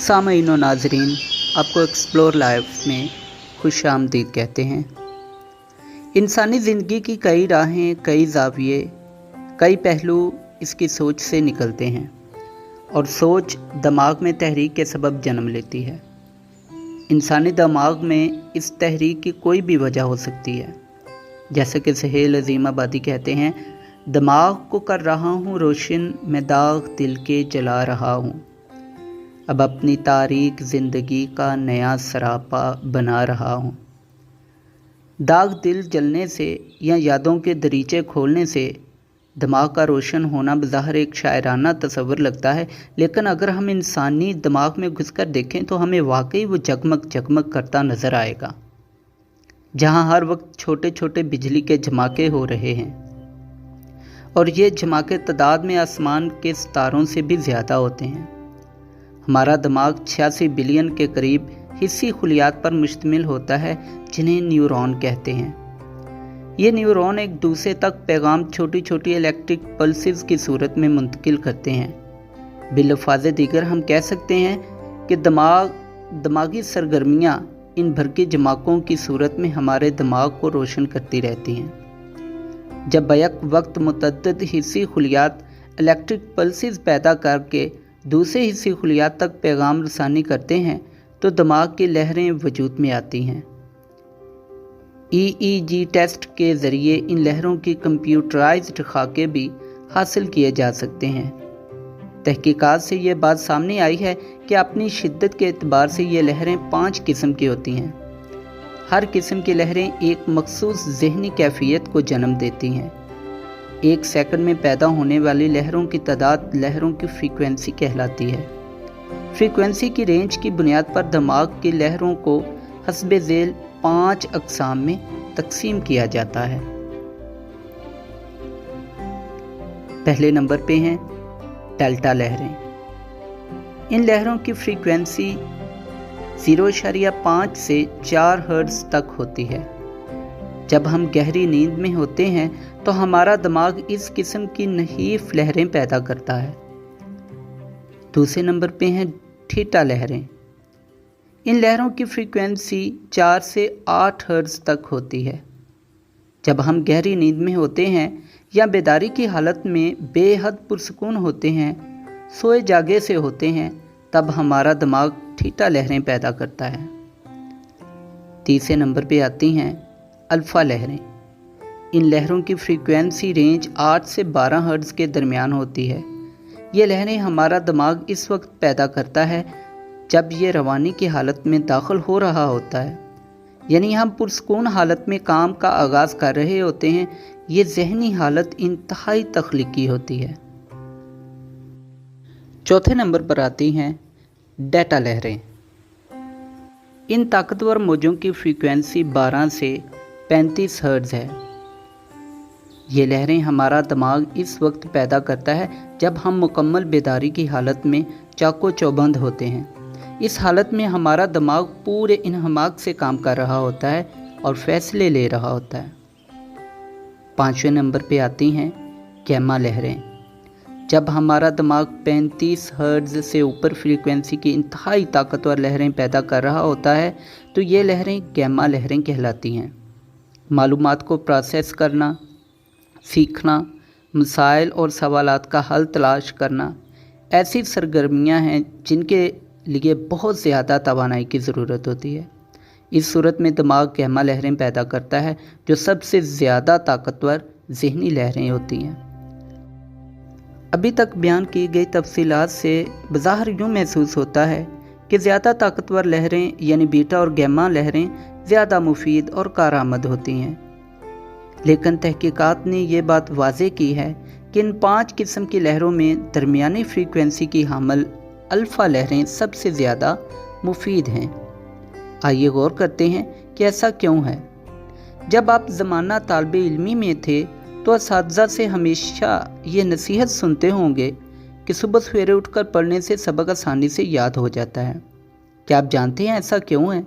सामईन और नाजरीन, आपको एक्सप्लोर लाइफ में खुश आमदीद कहते हैं। इंसानी ज़िंदगी की कई राहें, कई ज़ाविये, कई पहलू इसकी सोच से निकलते हैं और सोच दिमाग में तहरीक के सबब जन्म लेती है। इंसानी दिमाग में इस तहरीक की कोई भी वजह हो सकती है। जैसे कि सुहेल अज़ीमाबादी कहते हैं, दिमाग को कर रहा हूँ रोशन, मैं दाग दिल के जला रहा हूँ। अब अपनी तारीक ज़िंदगी का नया सरापा बना रहा हूँ। दाग दिल जलने से या यादों के दरीचे खोलने से दिमाग का रोशन होना बज़ाहिर एक शायराना तस्वर लगता है, लेकिन अगर हम इंसानी दिमाग में घुसकर देखें तो हमें वाकई वो जगमग जगमग करता नज़र आएगा, जहाँ हर वक्त छोटे छोटे बिजली के झमाके हो रहे हैं और ये झमाके तादाद में आसमान के सितारों से भी ज़्यादा होते हैं। हमारा दिमाग 86 बिलियन के करीब हिस्सी खुलियात पर मुश्तमिल होता है, जिन्हें न्यूरॉन कहते हैं। ये न्यूरॉन एक दूसरे तक पैगाम छोटी छोटी इलेक्ट्रिक पल्सेस की सूरत में मुंतकिल करते हैं। बिलफाज़े दीगर हम कह सकते हैं कि दिमागी सरगर्मियाँ इन भरके जमाकों की सूरत में हमारे दिमाग को रोशन करती रहती हैं। जब बैक वक्त मुतअद्दिद हिस्सी खुलियात इलेक्ट्रिक पल्सेस पैदा करके दूसरे हिस्सी खुलियात तक पैगाम रसानी करते हैं तो दिमाग की लहरें वजूद में आती हैं। EEG टेस्ट के ज़रिए इन लहरों की कंप्यूटराइज्ड खाके भी हासिल किए जा सकते हैं। तहकीकात से ये बात सामने आई है कि अपनी शिद्दत के एतबार से ये लहरें 5 किस्म की होती हैं। हर किस्म की लहरें एक मखसूस ज़हनी कैफियत को जन्म देती हैं। 1 सेकंड में पैदा होने वाली लहरों की तादाद लहरों की फ्रीक्वेंसी कहलाती है। फ्रीक्वेंसी की रेंज की बुनियाद पर दिमाग की लहरों को हस्बे ज़ेल 5 अक़साम में तकसीम किया जाता है। पहले नंबर पे हैं डेल्टा लहरें। इन लहरों की फ्रीक्वेंसी 0.5 से 4 हर्ट्ज़ तक होती है। जब हम गहरी नींद में होते हैं तो हमारा दिमाग इस किस्म की नहीफ लहरें पैदा करता है। दूसरे नंबर पे हैं थीटा लहरें। इन लहरों की फ्रीक्वेंसी 4 से 8 हर्ट्ज़ तक होती है। जब हम गहरी नींद में होते हैं या बेदारी की हालत में बेहद पुरसकून होते हैं, सोए जागे से होते हैं, तब हमारा दिमाग थीटा लहरें पैदा करता है। तीसरे नंबर पे आती हैं अल्फ़ा लहरें। इन लहरों की फ्रीक्वेंसी रेंज 8 से 12 हर्ट्ज़ के दरमियान होती है। ये लहरें हमारा दिमाग इस वक्त पैदा करता है जब ये रवानी की हालत में दाखिल हो रहा होता है, यानी हम पुरसकून हालत में काम का आगाज़ कर रहे होते हैं। ये ज़हनी हालत इंतहाई तख्लीकी होती है। चौथे नंबर पर आती हैं डेटा लहरें। इन ताकतवर मौजों की फ्रीक्वेंसी 12 से 35 हर्ट्ज़ है। ये लहरें हमारा दिमाग इस वक्त पैदा करता है जब हम मुकम्मल बेदारी की हालत में चाको चौबंद होते हैं। इस हालत में हमारा दिमाग पूरे इन्हमाक से काम कर रहा होता है और फैसले ले रहा होता है। 5वें नंबर पे आती हैं गैमा लहरें। जब हमारा दिमाग 35 हर्ट्ज़ से ऊपर फ्रीक्वेंसी की इंतहाई ताकतवर लहरें पैदा कर रहा होता है तो ये लहरें गैमा लहरें कहलाती हैं। मालूमात को प्रोसेस करना, सीखना, मसाइल और सवालात का हल तलाश करना ऐसी सरगर्मियां हैं जिनके लिए बहुत ज़्यादा तवानाई की ज़रूरत होती है। इस सूरत में दिमाग गैमा लहरें पैदा करता है जो सबसे ज़्यादा ताकतवर ज़हनी लहरें होती हैं। अभी तक बयान की गई तफसीलात से बज़ाहिर यूँ महसूस होता है कि ज़्यादा ताकतवर लहरें यानी बीटा और गैमा लहरें ज़्यादा मुफीद और कारआमद होती हैं, लेकिन तहकीकात ने यह बात वाज़े की है कि इन 5 किस्म की लहरों में दरमियानी फ्रीक्वेंसी की हामिल अल्फ़ा लहरें सबसे ज़्यादा मुफीद हैं। आइए गौर करते हैं कि ऐसा क्यों है। जब आप ज़माना तालिबे इल्मी में थे तो असातिज़ा से हमेशा ये नसीहत सुनते होंगे कि सुबह सवेरे उठकर पढ़ने से सबक आसानी से याद हो जाता है। क्या आप जानते हैं ऐसा क्यों है?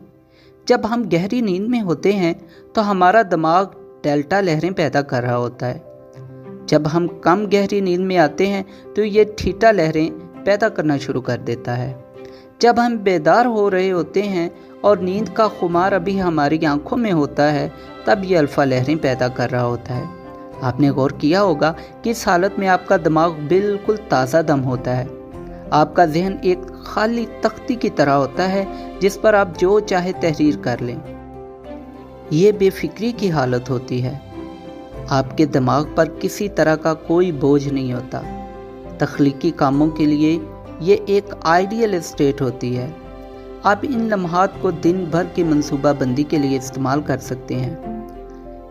जब हम गहरी नींद में होते हैं तो हमारा दिमाग डेल्टा लहरें पैदा कर रहा होता है। जब हम कम गहरी नींद में आते हैं तो ये थीटा लहरें पैदा करना शुरू कर देता है। جب ہم بیدار ہو رہے ہوتے ہیں اور نیند کا خمار ابھی ہماری آنکھوں میں ہوتا ہے تب یہ الفا لہریں پیدا کر رہا ہوتا ہے۔ آپ نے غور کیا ہوگا کہ اس حالت میں آپ کا دماغ بالکل تازہ دم ہوتا ہے۔ آپ کا ذہن ایک خالی تختی کی طرح ہوتا ہے جس پر آپ جو چاہے تحریر کر لیں۔ یہ بے فکری کی حالت ہوتی ہے۔ آپ کے دماغ پر کسی طرح کا کوئی بوجھ نہیں ہوتا۔ تخلیقی کاموں کے لیے یہ ایک آئیڈیل اسٹیٹ ہوتی ہے۔ آپ ان لمحات کو دن بھر کی منصوبہ بندی کے لیے استعمال کر سکتے ہیں۔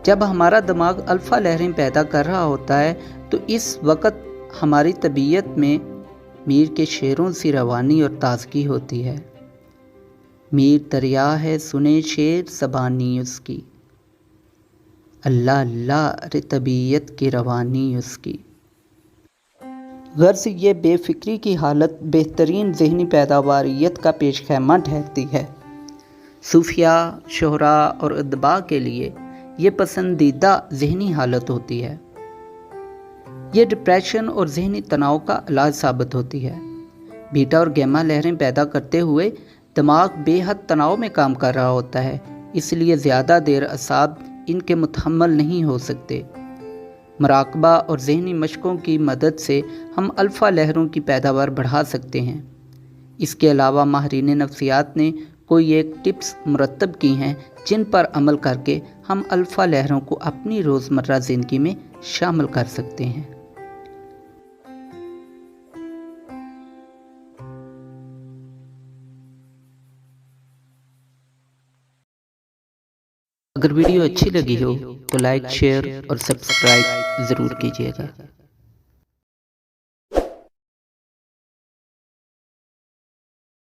جب ہمارا دماغ الفا لہریں پیدا کر رہا ہوتا ہے تو اس وقت ہماری طبیعت میں میر کے شعروں سی روانی اور تازگی ہوتی ہے۔ میر دریا ہے سنے شعر زبانی اس کی، اللہ اللہ رے طبیعت کی روانی اس کی۔ غرض یہ بے فکری کی حالت بہترین ذہنی پیداواریت کا پیش خیمہ ٹھہرتی ہے۔ صوفیاء، شعراء اور ادباء کے لیے یہ پسندیدہ ذہنی حالت ہوتی ہے۔ یہ ڈپریشن اور ذہنی تناؤ کا علاج ثابت ہوتی ہے۔ بیٹا اور گیما لہریں پیدا کرتے ہوئے دماغ بے حد تناؤ میں کام کر رہا ہوتا ہے، اس لیے زیادہ دیر اعصاب ان کے متحمل نہیں ہو سکتے۔ مراقبہ اور ذہنی مشقوں کی مدد سے ہم الفا لہروں کی پیداوار بڑھا سکتے ہیں۔ اس کے علاوہ ماہرین نفسیات نے کوئی ایک ٹپس مرتب کی ہیں جن پر عمل کر کے ہم الفا لہروں کو اپنی روزمرہ زندگی میں شامل کر سکتے ہیں۔ اگر ویڈیو اچھی لگی ہو تو لائک، شیئر اور سبسکرائب ضرور کیجیے گا۔